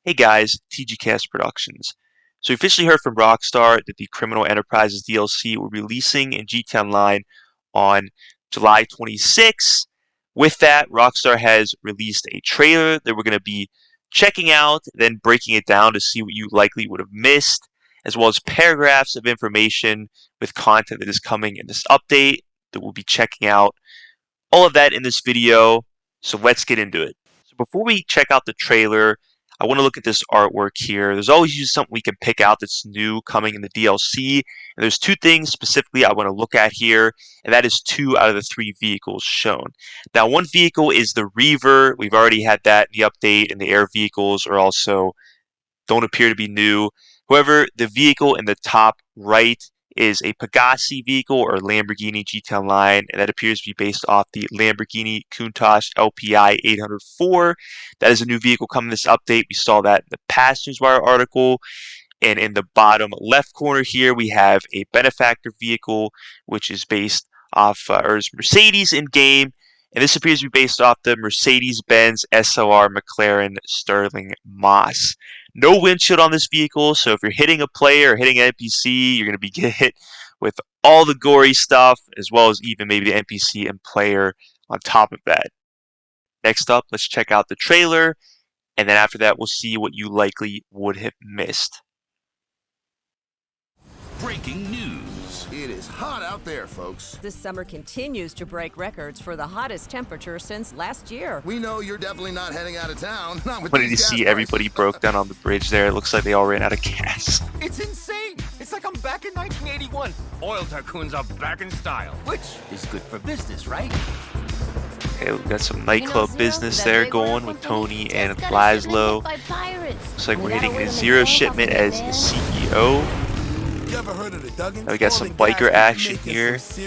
Hey guys, TGKS Productions. So we officially heard from Rockstar that the Criminal Enterprises DLC will be releasing in GT Online on July 26th. With that, Rockstar has released a trailer that we're going to be checking out, then breaking it down to see what you likely would have missed, as well as paragraphs of information with content that is coming in this update that we'll be checking out. All of that in this video, so let's get into it. So before we check out the trailer, I want to look at this artwork here. There's always usually something we can pick out that's new coming in the DLC. And there's two things specifically I want to look at here, and that is 2 out of the 3 vehicles shown. Now, one vehicle is the Reaver. We've already had that in the update, and the air vehicles are also don't appear to be new. However, the vehicle in the top right is a Pegasi vehicle or Lamborghini GT Online, and that appears to be based off the Lamborghini Countach LPI 804. That is a new vehicle coming this update. We saw that in the past Newswire article. And in the bottom left corner here, we have a Benefactor vehicle, which is based off, or is Mercedes in game. And this appears to be based off the Mercedes-Benz SLR McLaren Sterling Moss. No windshield on this vehicle, so if you're hitting a player or hitting an NPC, you're going to be hit with all the gory stuff, as well as even maybe the NPC and player on top of that. Next up, let's check out the trailer, and then after that, we'll see what you likely would have missed. Breaking news. It is hot out there, folks. This summer continues to break records for the hottest temperature since last year. We know you're definitely not heading out of town. Not with Funny to these see gas everybody prices. broke down on the bridge there. It looks like they all ran out of gas. It's insane. It's like I'm back in 1981. Oil tycoons are back in style, which is good for business, right? Okay, we've got some nightclub business there going with Tony and Laszlo. Looks like we're hitting a Zero shipment as the CEO. Now we got some biker action here. Looks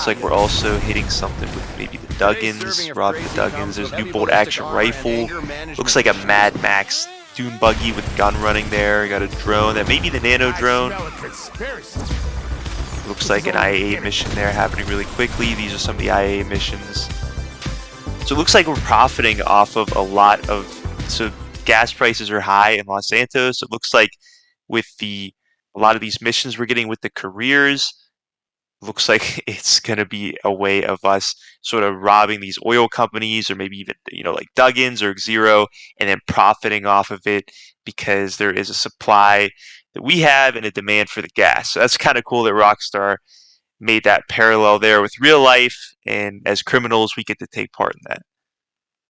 like we're also hitting something with maybe the Duggins, robbing the Duggins. There's a new bolt action rifle. Looks like a Mad Max dune buggy with gun running there. Got a drone, that may be the nano drone. Looks like an IA mission there happening really quickly. These are some of the IA missions. So it looks like we're profiting off of a lot of, so gas prices are high in Los Santos. It looks like with a lot of these missions we're getting with the careers, looks like it's going to be a way of us sort of robbing these oil companies, or maybe even, like Duggins or Zero, and then profiting off of it because there is a supply that we have and a demand for the gas. So that's kind of cool that Rockstar made that parallel there with real life, and as criminals we get to take part in that.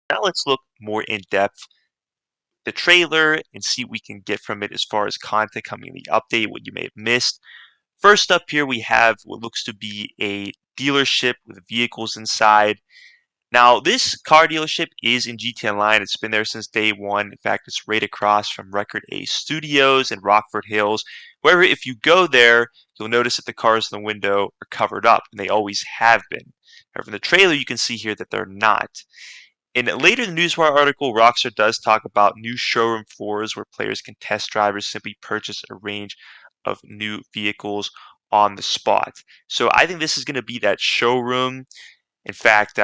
Now let's look more in depth the trailer and see what we can get from it as far as content coming in the update, what you may have missed. First up here we have what looks to be a dealership with vehicles inside. Now this car dealership is in GT Online. It's been there since day one. In fact, it's right across from Record A Studios in Rockford Hills. However, if you go there, you'll notice that the cars in the window are covered up, and they always have been. However, in the trailer you can see here that they're not. In a later Newswire article, Rockstar does talk about new showroom floors where players can test drive or simply purchase a range of new vehicles on the spot. So I think this is going to be that showroom. In fact,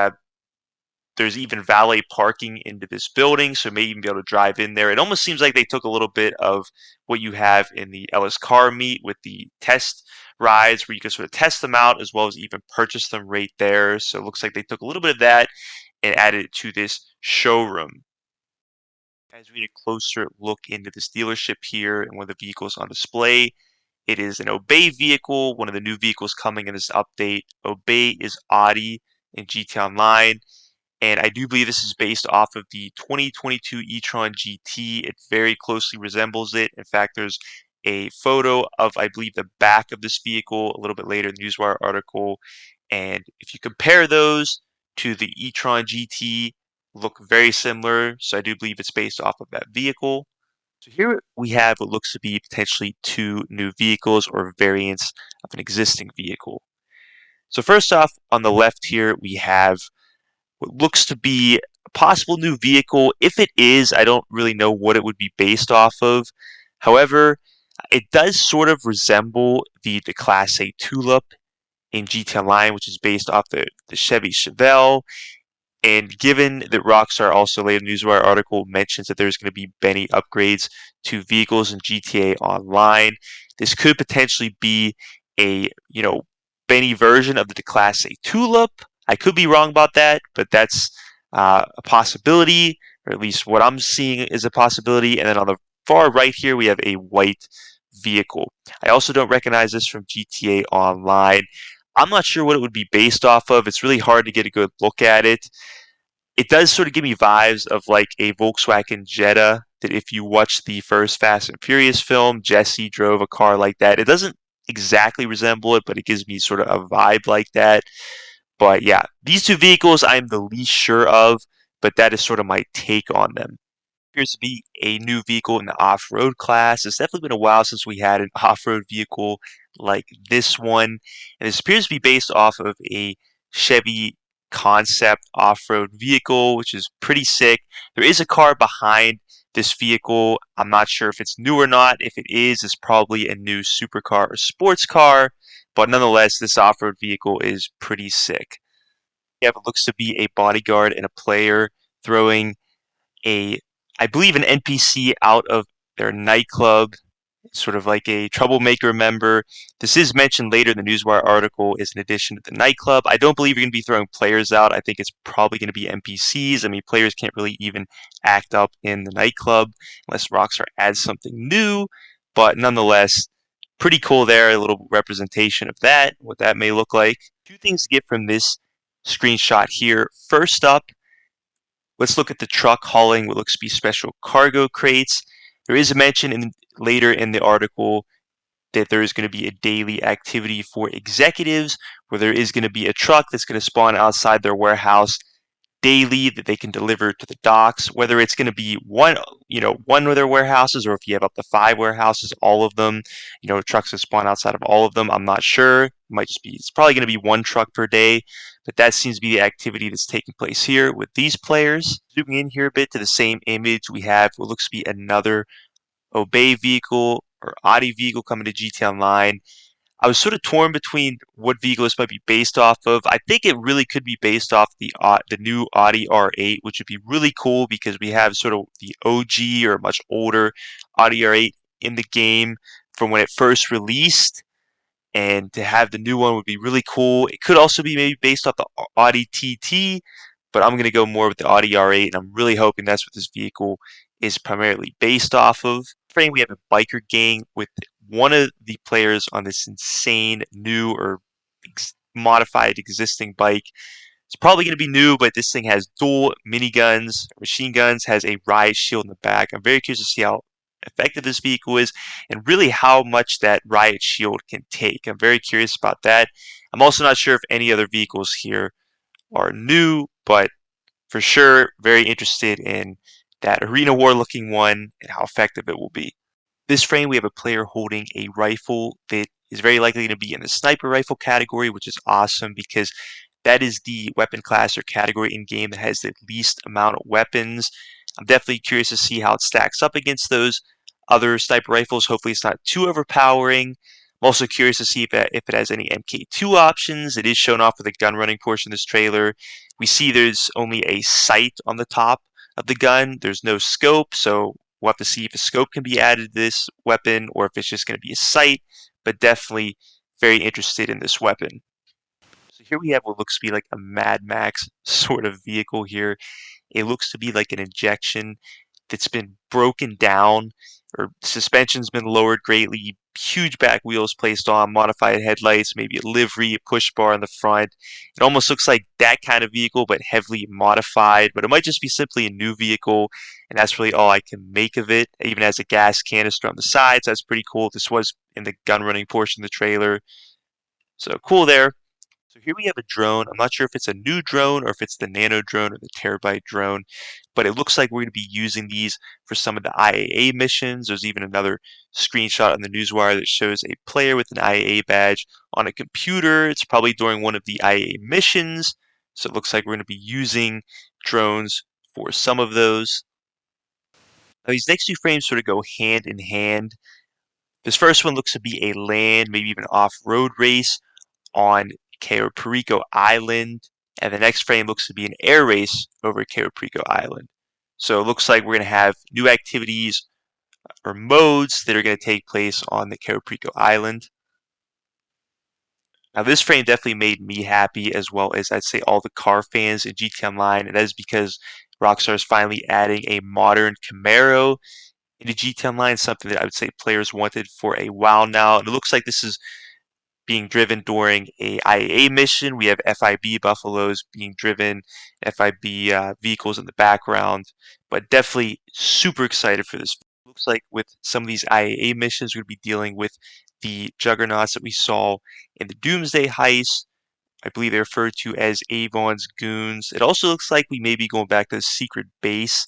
there's even valet parking into this building, so maybe even be able to drive in there. It almost seems like they took a little bit of what you have in the Ellis car meet with the test rides, where you can sort of test them out as well as even purchase them right there. So it looks like they took a little bit of that and added it to this showroom. As we get a closer look into this dealership here and one of the vehicles on display, it is an Obey vehicle, one of the new vehicles coming in this update. Obey is Audi in GT Online, and I do believe this is based off of the 2022 e-tron GT. It very closely resembles it. In fact, there's a photo of, I believe, the back of this vehicle a little bit later in the Newswire article, and if you compare those to the e-tron GT, look very similar, so I do believe it's based off of that vehicle. So here we have what looks to be potentially 2 new vehicles or variants of an existing vehicle. So first off, on the left here, we have what looks to be a possible new vehicle. If it is, I don't really know what it would be based off of. However, it does sort of resemble the Class A Tulip in GT Online, which is based off the Chevy Chevelle. And given that Rockstar also later in the Newswire article mentions that there's going to be many upgrades to vehicles in GTA Online, this could potentially be a, Benny version of the Class A Tulip. I could be wrong about that, but that's a possibility, or at least what I'm seeing is a possibility. And then on the far right here, we have a white vehicle. I also don't recognize this from GTA Online. I'm not sure what it would be based off of. It's really hard to get a good look at it. It does sort of give me vibes of like a Volkswagen Jetta, that if you watch the first Fast and Furious film, Jesse drove a car like that. It doesn't exactly resemble it, but it gives me sort of a vibe like that. But yeah, these two vehicles I'm the least sure of, but that is sort of my take on them. Appears to be a new vehicle in the off-road class. It's definitely been a while since we had an off-road vehicle like this one. And this appears to be based off of a Chevy concept off-road vehicle, which is pretty sick. There is a car behind this vehicle. I'm not sure if it's new or not. If it is, it's probably a new supercar or sports car. But nonetheless, this off-road vehicle is pretty sick. We have what looks to be a bodyguard and a player throwing a, I believe, an NPC out of their nightclub, sort of like a troublemaker member. This is mentioned later in the Newswire article as an addition to the nightclub. I don't believe you're going to be throwing players out. I think it's probably going to be NPCs. I mean, players can't really even act up in the nightclub unless Rockstar adds something new. But nonetheless, pretty cool there. A little representation of that, what that may look like. Two things to get from this screenshot here. First up, let's look at the truck hauling what looks to be special cargo crates. There is a mention later in the article that there is going to be a daily activity for executives where there is going to be a truck that's going to spawn outside their warehouse daily that they can deliver to the docks, whether it's going to be one of their warehouses, or if you have up to 5 warehouses, all of them, trucks that spawn outside of all of them. I'm not sure. It's probably going to be one truck per day, but that seems to be the activity that's taking place here with these players. Zooming in here a bit to the same image, we have what looks to be another Obey vehicle or Audi vehicle coming to GT Online. I was sort of torn between what vehicle this might be based off of. I think it really could be based off the new Audi R8, which would be really cool because we have sort of the OG or much older Audi R8 in the game from when it first released, and to have the new one would be really cool. It could also be maybe based off the Audi TT, but I'm going to go more with the Audi R8, and I'm really hoping that's what this vehicle is primarily based off of. Frame, we have a biker gang with one of the players on this insane new or modified existing bike. It's probably going to be new, but this thing has dual miniguns, machine guns, has a riot shield in the back. I'm very curious to see how effective this vehicle is and really how much that riot shield can take. I'm very curious about that. I'm also not sure if any other vehicles here are new, but for sure very interested in that arena war looking one and how effective it will be. This frame, we have a player holding a rifle that is very likely going to be in the sniper rifle category, which is awesome because that is the weapon class or category in game that has the least amount of weapons. I'm definitely curious to see how it stacks up against those other sniper rifles. Hopefully it's not too overpowering. I'm also curious to see if it has any MK2 options. It is shown off with the gun running portion of this trailer. We see there's only a sight on the top of the gun. There's no scope, so we'll have to see if a scope can be added to this weapon or if it's just going to be a sight, but definitely very interested in this weapon. So here we have what looks to be like a Mad Max sort of vehicle here. It looks to be like an injection that's been broken down, or suspension's been lowered greatly, huge back wheels placed on, modified headlights, maybe a livery, a push bar in the front. It almost looks like that kind of vehicle, but heavily modified. But it might just be simply a new vehicle, and that's really all I can make of it. It even has a gas canister on the sides. That's pretty cool. This was in the gun running portion of the trailer. So cool there. So here we have a drone. I'm not sure if it's a new drone or if it's the nano drone or the terabyte drone, but it looks like we're going to be using these for some of the IAA missions. There's even another screenshot on the newswire that shows a player with an IAA badge on a computer. It's probably during one of the IAA missions. So it looks like we're going to be using drones for some of those. Now these next two frames sort of go hand in hand. This first one looks to be a land, maybe even off-road race on Cayo Perico Island. And the next frame looks to be an air race over Cariprico Island. So it looks like we're going to have new activities or modes that are going to take place on the Cariprico Island. Now, this frame definitely made me happy, as well as I'd say all the car fans in GT Online, and that is because Rockstar is finally adding a modern Camaro into GT Online, something that I would say players wanted for a while now. And it looks like this is being driven during a IAA mission. We have FIB Buffaloes being driven, FIB vehicles in the background, but definitely super excited for this. Looks like with some of these IAA missions, we're going to be dealing with the juggernauts that we saw in the Doomsday heist. I believe they're referred to as Avon's goons. It also looks like we may be going back to the secret base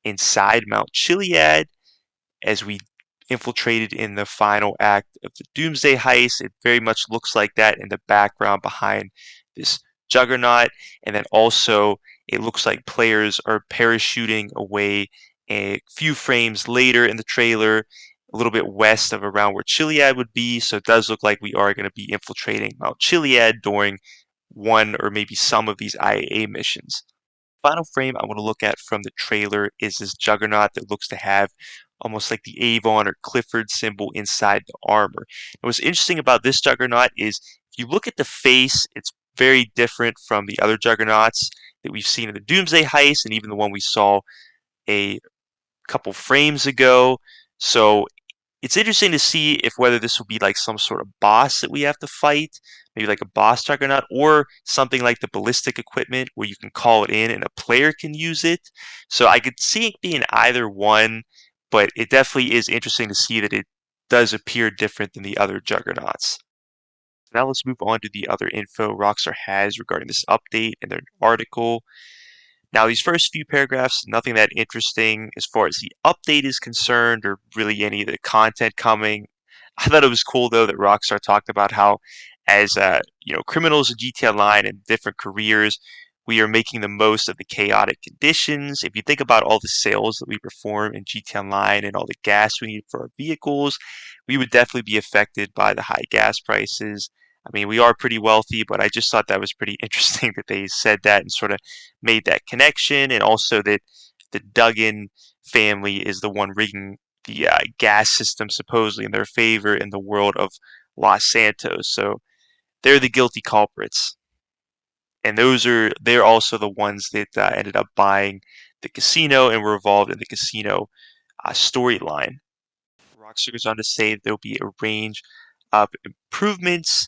inside Mount Chiliad as we infiltrated in the final act of the Doomsday heist. It very much looks like that in the background behind this juggernaut. And then also, it looks like players are parachuting away a few frames later in the trailer, a little bit west of around where Chiliad would be. So it does look like we are going to be infiltrating Mount Chiliad during one or maybe some of these IAA missions. Final frame I want to look at from the trailer is this juggernaut that looks to have almost like the Avon or Clifford symbol inside the armor. And what's interesting about this juggernaut is if you look at the face, it's very different from the other juggernauts that we've seen in the Doomsday heist and even the one we saw a couple frames ago. So it's interesting to see if whether this will be like some sort of boss that we have to fight, maybe like a boss juggernaut, or something like the ballistic equipment where you can call it in and a player can use it. So I could see it being either one, but it definitely is interesting to see that it does appear different than the other juggernauts. Now let's move on to the other info Rockstar has regarding this update in their article. Now, these first few paragraphs, nothing that interesting as far as the update is concerned or really any of the content coming. I thought it was cool, though, that Rockstar talked about how as criminals in GTA Online and different careers, we are making the most of the chaotic conditions. If you think about all the sales that we perform in GTA Online and all the gas we need for our vehicles, we would definitely be affected by the high gas prices. I mean, we are pretty wealthy, but I just thought that was pretty interesting that they said that and sort of made that connection, and also that the Duggan family is the one rigging the gas system supposedly in their favor in the world of Los Santos. So they're the guilty culprits, and they're also the ones that ended up buying the casino and were involved in the casino storyline. Rockstar goes on to say there'll be a range of improvements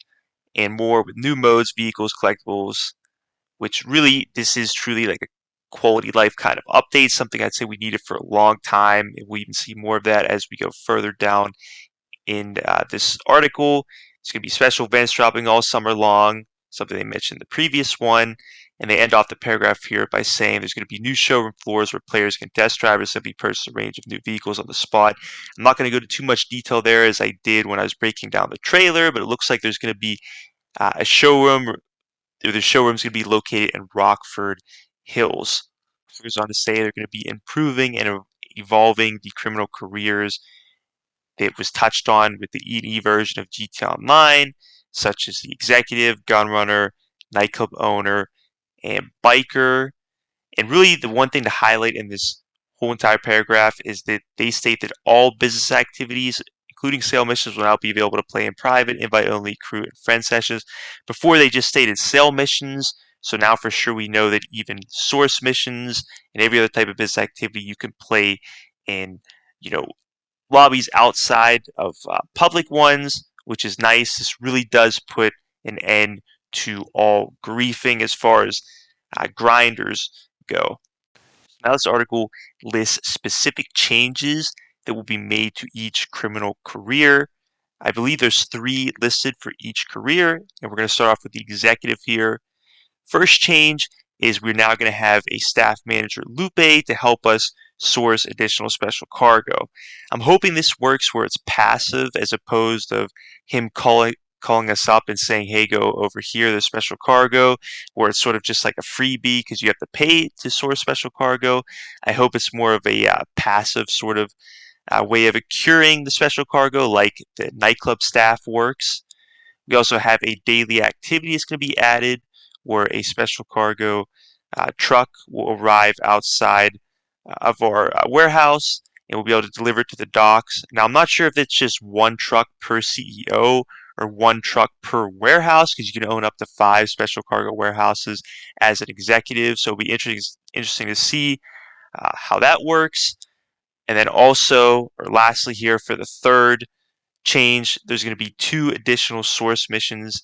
and more with new modes, vehicles, collectibles, which really, this is truly like a quality life kind of update, something I'd say we needed for a long time. And we even see more of that as we go further down in this article. It's going to be special events dropping all summer long, something they mentioned in the previous one. And they end off the paragraph here by saying there's going to be new showroom floors where players can test drive or simply purchase a range of new vehicles on the spot. I'm not going to go into too much detail there as I did when I was breaking down the trailer, but it looks like there's going to be a showroom. The showroom's going to be located in Rockford Hills. It goes on to say they're going to be improving and evolving the criminal careers that was touched on with the E&E version of GTA Online, such as the executive, gun runner, nightclub owner, and biker. And really, the one thing to highlight in this whole entire paragraph is that they state that all business activities, including sale missions, will now be available to play in private, invite-only, crew, and friend sessions. Before, they just stated sale missions. So now for sure we know that even source missions and every other type of business activity you can play in, lobbies outside of public ones, which is nice. This really does put an end to all griefing as far as grinders go. Now this article lists specific changes that will be made to each criminal career. I believe there's 3 listed for each career, and we're going to start off with the executive here. First change is we're now going to have a staff manager, Lupe, to help us source additional special cargo. I'm hoping this works where it's passive as opposed of him calling us up and saying, hey, go over here, there's special cargo, where it's sort of just like a freebie because you have to pay to source special cargo. I hope it's more of a passive sort of way of acquiring the special cargo like the nightclub staff works. We also have a daily activity that's going to be added where a special cargo truck will arrive outside of our warehouse, and we'll be able to deliver it to the docks. Now, I'm not sure if it's just one truck per CEO or one truck per warehouse, because you can own up to 5 special cargo warehouses as an executive. So it'll be interesting to see how that works. And then also, or lastly here for the third change, there's going to be 2 additional source missions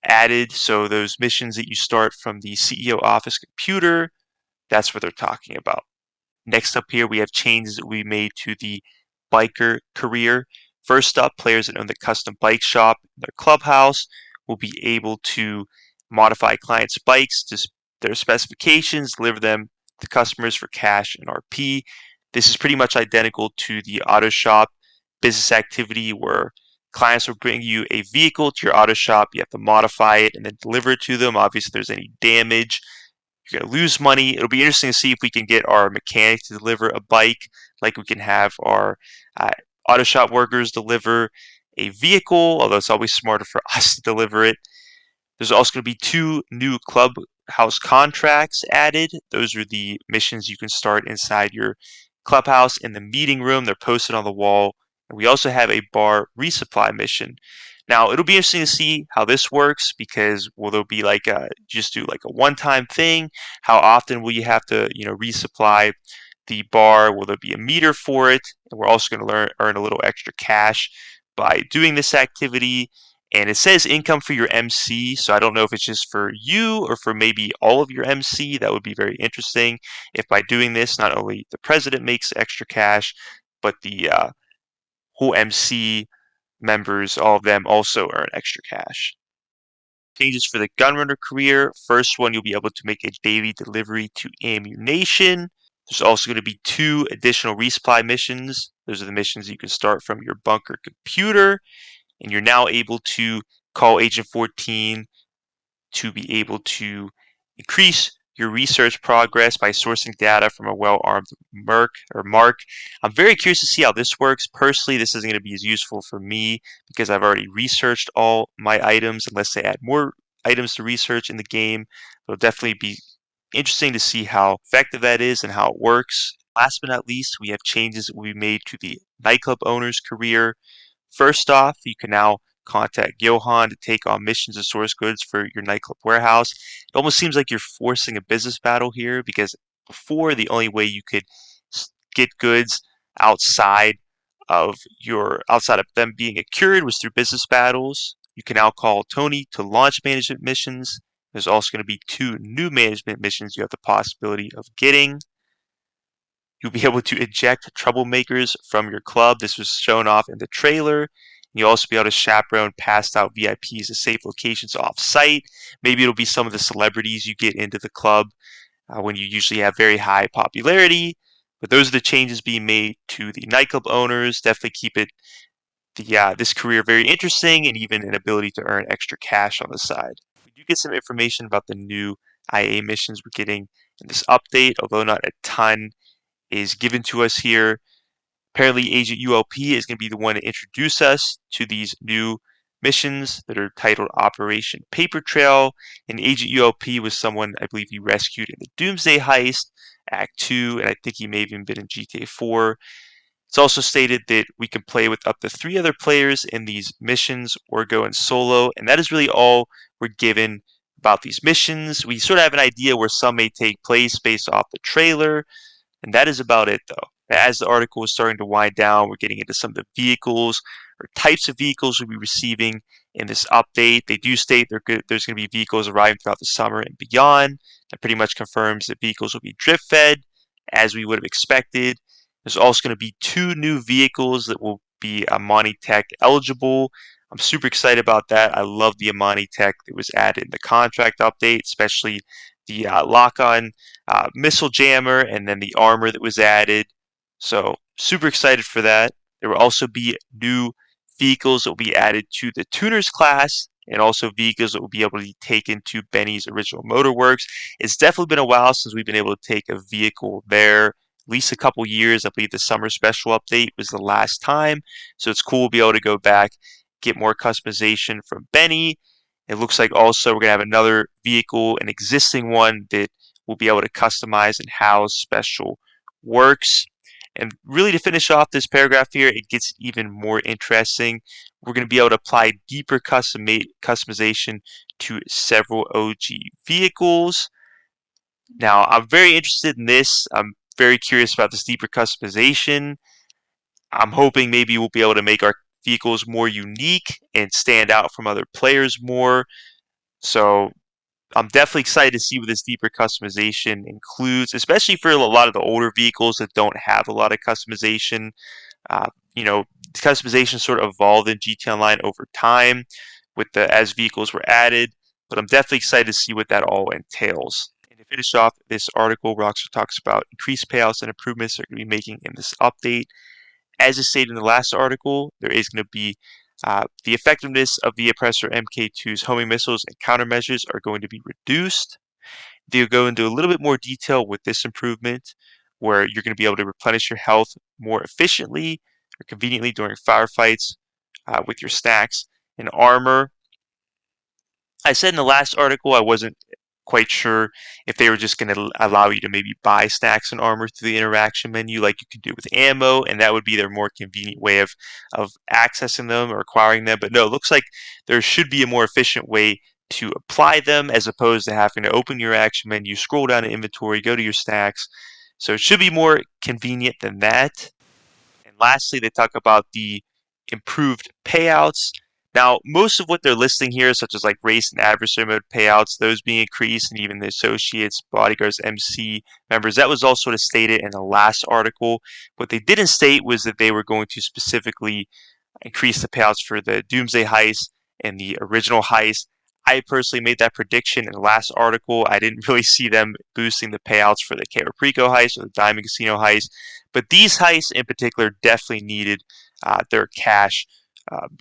added. So those missions that you start from the CEO office computer, that's what they're talking about. Next up here, we have changes that we made to the biker career. First up, players that own the custom bike shop in their clubhouse will be able to modify clients' bikes to their specifications, deliver them to customers for cash and RP. This is pretty much identical to the auto shop business activity where clients will bring you a vehicle to your auto shop. You have to modify it and then deliver it to them. Obviously, if there's any damage, you're going to lose money. It'll be interesting to see if we can get our mechanic to deliver a bike, like we can have our auto shop workers deliver a vehicle, although it's always smarter for us to deliver it. There's also going to be 2 new clubhouse contracts added. Those are the missions you can start inside your clubhouse in the meeting room. They're posted on the wall. And we also have a bar resupply mission. Now, it'll be interesting to see how this works, because will there be like just do like a one-time thing? How often will you have to, resupply the bar? Will there be a meter for it? And we're also going to earn a little extra cash by doing this activity. And it says income for your MC, so I don't know if it's just for you or for maybe all of your MC. That would be very interesting if by doing this, not only the president makes extra cash, but the whole MC members, all of them also earn extra cash. Changes for the gunrunner career. First one, you'll be able to make a daily delivery to ammunition. There's also going to be 2 additional resupply missions. Those are the missions you can start from your bunker computer. And you're now able to call Agent 14 to be able to increase your research progress by sourcing data from a well-armed Mark. I'm very curious to see how this works. Personally, this isn't going to be as useful for me because I've already researched all my items, unless they add more items to research in the game. It'll definitely be interesting to see how effective that is and how it works. Last but not least, we have changes that we made to the nightclub owner's career. First off, you can now contact Johan to take on missions and source goods for your nightclub warehouse. It almost seems like you're forcing a business battle here, because before, the only way you could get goods outside of them being accrued was through business battles. You can now call Tony to launch management missions. There's also going to be 2 new management missions you have the possibility of getting. You'll be able to eject troublemakers from your club. This was shown off in the trailer. You'll also be able to chaperone passed out VIPs to safe locations off site. Maybe it'll be some of the celebrities you get into the club when you usually have very high popularity. But those are the changes being made to the nightclub owners. Definitely keep this career very interesting, and even an ability to earn extra cash on the side. We do get some information about the new IA missions we're getting in this update, although not a ton is given to us here. Apparently, Agent ULP is going to be the one to introduce us to these new missions that are titled Operation Paper Trail. And Agent ULP was someone I believe you rescued in the Doomsday Heist, Act 2, and I think he may have even been in GTA 4. It's also stated that we can play with up to 3 other players in these missions or go in solo, and that is really all we're given about these missions. We sort of have an idea where some may take place based off the trailer, and that is about it, though. As the article is starting to wind down, we're getting into some of the vehicles or types of vehicles we'll be receiving in this update. They do state there's going to be vehicles arriving throughout the summer and beyond. That pretty much confirms that vehicles will be drip fed, as we would have expected. There's also going to be 2 new vehicles that will be Amani Tech eligible. I'm super excited about that. I love the Amani Tech that was added in the contract update, especially the lock-on missile jammer and then the armor that was added. So super excited for that. There will also be new vehicles that will be added to the tuners class, and also vehicles that will be able to be taken to Benny's original motorworks. It's definitely been a while since we've been able to take a vehicle there, at least a couple years. I believe the summer special update was the last time. So it's cool to be able to go back, get more customization from Benny. It looks like also we're going to have another vehicle, an existing one that we'll be able to customize and how special works. And really, to finish off this paragraph here, it gets even more interesting. We're going to be able to apply deeper customization to several OG vehicles. Now, I'm very interested in this. I'm very curious about this deeper customization. I'm hoping maybe we'll be able to make our vehicles more unique and stand out from other players more. So I'm definitely excited to see what this deeper customization includes, especially for a lot of the older vehicles that don't have a lot of customization. Uh, you know, customization sort of evolved in GT Online over time as vehicles were added, but I'm definitely excited to see what that all entails. And to finish off this article, Rockstar talks about increased payouts and improvements they're going to be making in this update. As is stated in the last article, there is going to be the effectiveness of the Oppressor Mk2's homing missiles and countermeasures are going to be reduced. They'll go into a little bit more detail with this improvement, where you're going to be able to replenish your health more efficiently or conveniently during firefights with your stacks and armor. I said in the last article I wasn't quite sure if they were just going to allow you to maybe buy stacks and armor through the interaction menu like you can do with ammo, and that would be their more convenient way of accessing them or acquiring them. But no, it looks like there should be a more efficient way to apply them as opposed to having to open your action menu, scroll down to inventory, go to your stacks. So it should be more convenient than that. And lastly, they talk about the improved payouts. Now, most of what they're listing here, such as like race and adversary mode payouts, those being increased, and even the associates, bodyguards, MC members, that was all sort of stated in the last article. What they didn't state was that they were going to specifically increase the payouts for the Doomsday heist and the original heist. I personally made that prediction in the last article. I didn't really see them boosting the payouts for the Caraprico heist or the Diamond Casino heist, but these heists in particular definitely needed their cash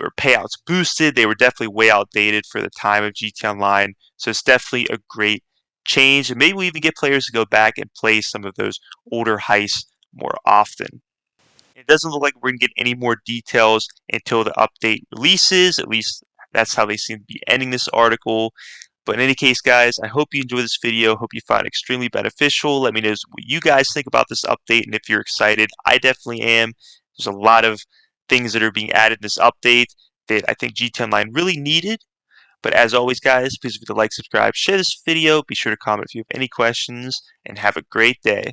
or payouts boosted. They were definitely way outdated for the time of GT Online, so it's definitely a great change, and maybe we even get players to go back and play some of those older heists more often. It doesn't look like we're going to get any more details until the update releases. At least that's how they seem to be ending this article. But in any case, guys, I hope you enjoyed this video. Hope you find it extremely beneficial. Let me know what you guys think about this update and if you're excited. I definitely am. There's a lot of things that are being added in this update that I think GT Online really needed. But as always, guys, please leave a like, subscribe, share this video. Be sure to comment if you have any questions, and have a great day.